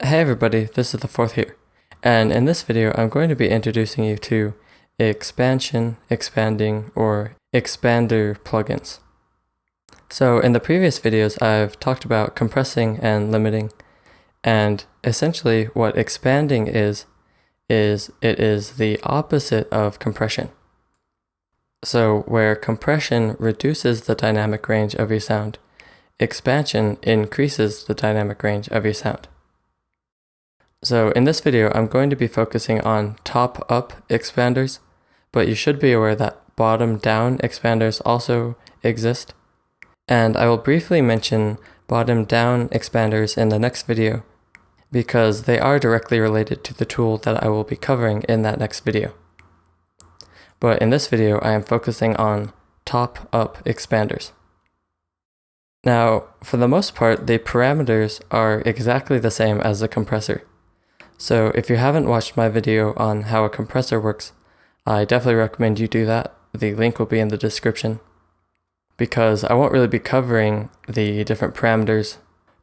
Hey everybody, this is the fourth here, and in this video I'm going to be introducing you to expansion, expanding, or expander plugins. So in the previous videos I've talked about compressing and limiting, and essentially what expanding is it is the opposite of compression. So where compression reduces the dynamic range of your sound, expansion increases the dynamic range of your sound. So in this video, I'm going to be focusing on top-up expanders, but you should be aware that bottom-down expanders also exist. And I will briefly mention bottom-down expanders in the next video, because they are directly related to the tool that I will be covering in that next video. But in this video, I am focusing on top-up expanders. Now, for the most part, the parameters are exactly the same as the compressor. So if you haven't watched my video on how a compressor works, I definitely recommend you do that. The link will be in the description, because I won't really be covering the different parameters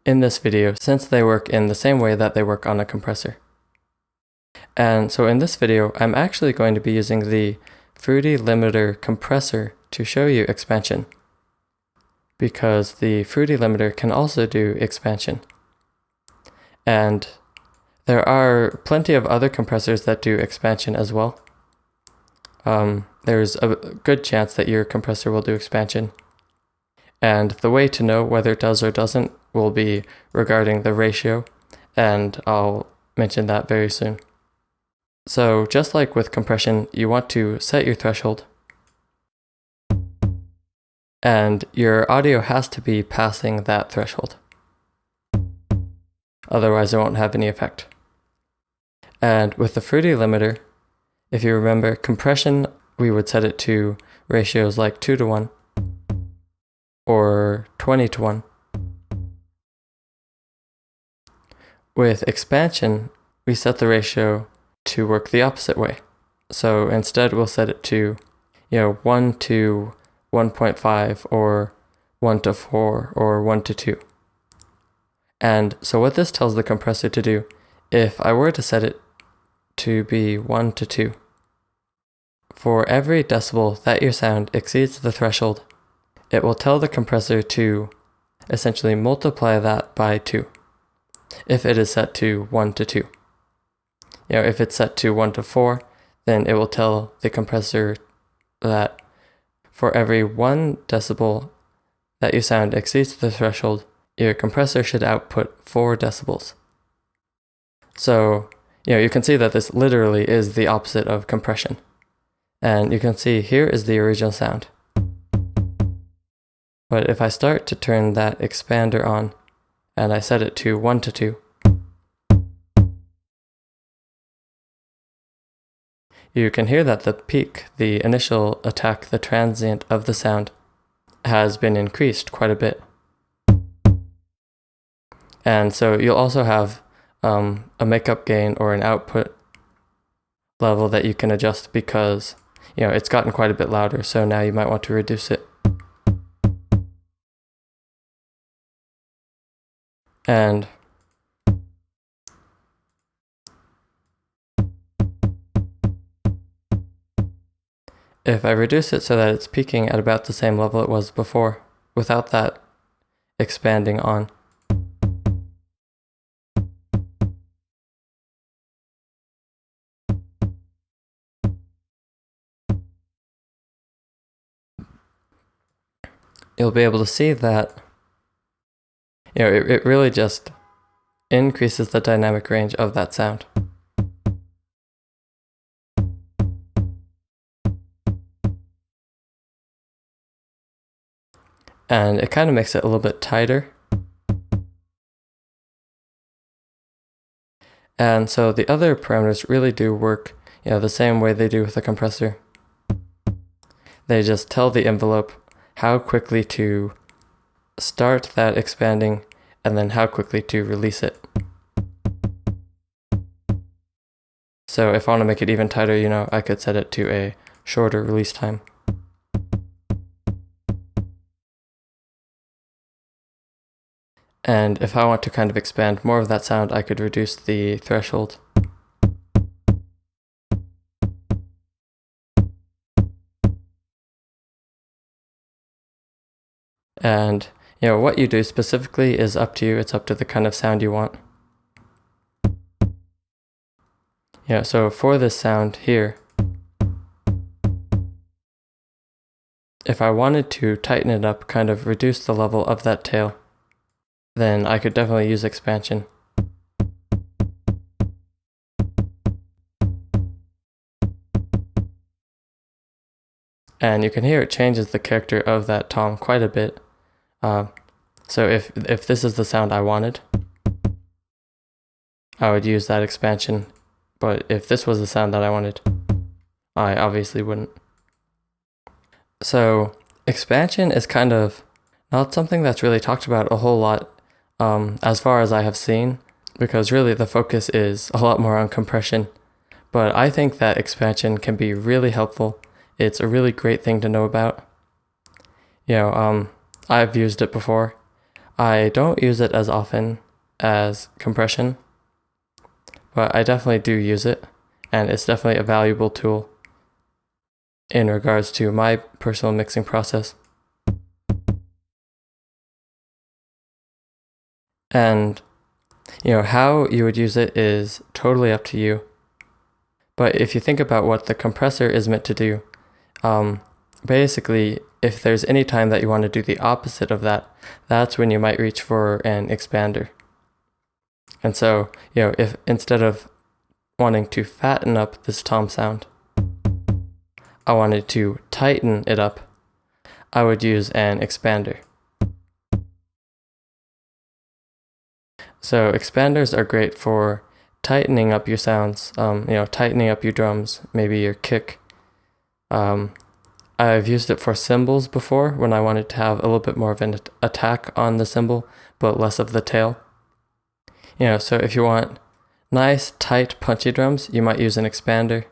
in this video since they work in the same way that they work on a compressor. And so in this video, I'm actually going to be using the Fruity Limiter compressor to show you expansion, because the Fruity Limiter can also do expansion. And there are plenty of other compressors that do expansion as well. There's a good chance that your compressor will do expansion. And the way to know whether it does or doesn't will be regarding the ratio, and I'll mention that very soon. So just like with compression, you want to set your threshold, and your audio has to be passing that threshold. Otherwise it won't have any effect. And with the Fruity Limiter, if you remember, compression, we would set it to ratios like 2:1 or 20:1. With expansion, we set the ratio to work the opposite way. So instead we'll set it to 1:1.5 or 1:4 or 1:2. And so what this tells the compressor to do, if I were to set it to be 1:2, for every decibel that your sound exceeds the threshold, it will tell the compressor to essentially multiply that by 2 if it is set to 1:2. If it's set to 1:4, then it will tell the compressor that for every 1 decibel that your sound exceeds the threshold, your compressor should output 4 decibels. So you can see that this literally is the opposite of compression. And you can see here is the original sound. But if I start to turn that expander on, and I set it to 1:2, you can hear that the peak, the initial attack, the transient of the sound, has been increased quite a bit. And so you'll also have a makeup gain or an output level that you can adjust, because it's gotten quite a bit louder, so now you might want to reduce it. And if I reduce it so that it's peaking at about the same level it was before, without that expanding on, you'll be able to see that it really just increases the dynamic range of that sound. And it kind of makes it a little bit tighter. And so the other parameters really do work the same way they do with the compressor. They just tell the envelope how quickly to start that expanding and then how quickly to release it. So if I want to make it even tighter, I could set it to a shorter release time. And if I want to kind of expand more of that sound, I could reduce the threshold. And what you do specifically is up to you. It's up to the kind of sound you want. So for this sound here, if I wanted to tighten it up, kind of reduce the level of that tail, then I could definitely use expansion. And you can hear it changes the character of that tom quite a bit. So if this is the sound I wanted, I would use that expansion. But if this was the sound that I wanted, I obviously wouldn't. So expansion is kind of not something that's really talked about a whole lot, as far as I have seen, because really the focus is a lot more on compression. But I think that expansion can be really helpful. It's a really great thing to know about. I've used it before. I don't use it as often as compression, but I definitely do use it, and it's definitely a valuable tool in regards to my personal mixing process. And how you would use it is totally up to you. But if you think about what the compressor is meant to do, basically, if there's any time that you want to do the opposite of that, that's when you might reach for an expander. And so, if instead of wanting to fatten up this tom sound, I wanted to tighten it up, I would use an expander. So expanders are great for tightening up your sounds, tightening up your drums, maybe your kick. I've used it for cymbals before when I wanted to have a little bit more of an attack on the cymbal, but less of the tail. So if you want nice, tight, punchy drums, you might use an expander.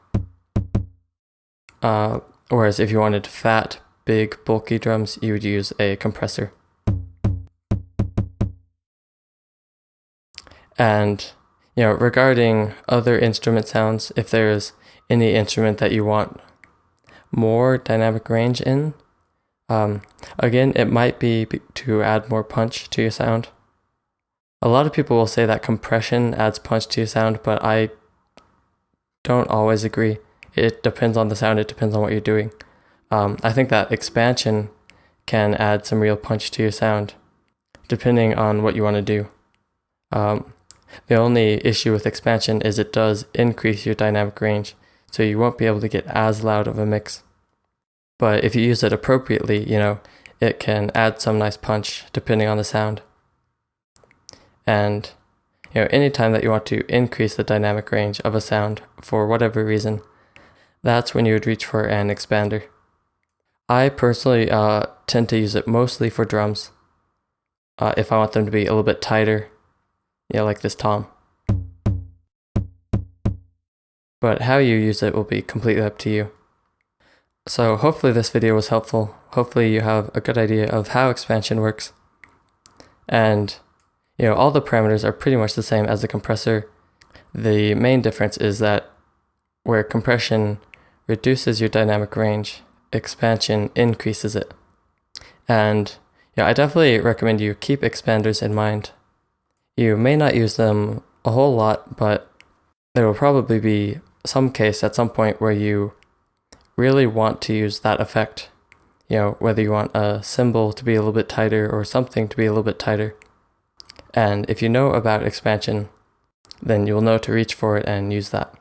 Whereas if you wanted fat, big, bulky drums, you would use a compressor. And, regarding other instrument sounds, if there's any instrument that you want more dynamic range in, again, it might be to add more punch to your sound. A lot of people will say that compression adds punch to your sound, but I don't always agree. It depends on the sound, it depends on what you're doing. I think that expansion can add some real punch to your sound, depending on what you want to do. The only issue with expansion is it does increase your dynamic range, so you won't be able to get as loud of a mix. But if you use it appropriately, it can add some nice punch depending on the sound. And, anytime that you want to increase the dynamic range of a sound for whatever reason, that's when you would reach for an expander. I personally tend to use it mostly for drums, if I want them to be a little bit tighter, like this tom. But how you use it will be completely up to you. So hopefully this video was helpful. Hopefully you have a good idea of how expansion works. And, all the parameters are pretty much the same as the compressor. The main difference is that where compression reduces your dynamic range, expansion increases it. And I definitely recommend you keep expanders in mind. You may not use them a whole lot, but there will probably be some case at some point where you really want to use that effect. Whether you want a cymbal to be a little bit tighter or something to be a little bit tighter. And if you know about expansion, then you'll know to reach for it and use that.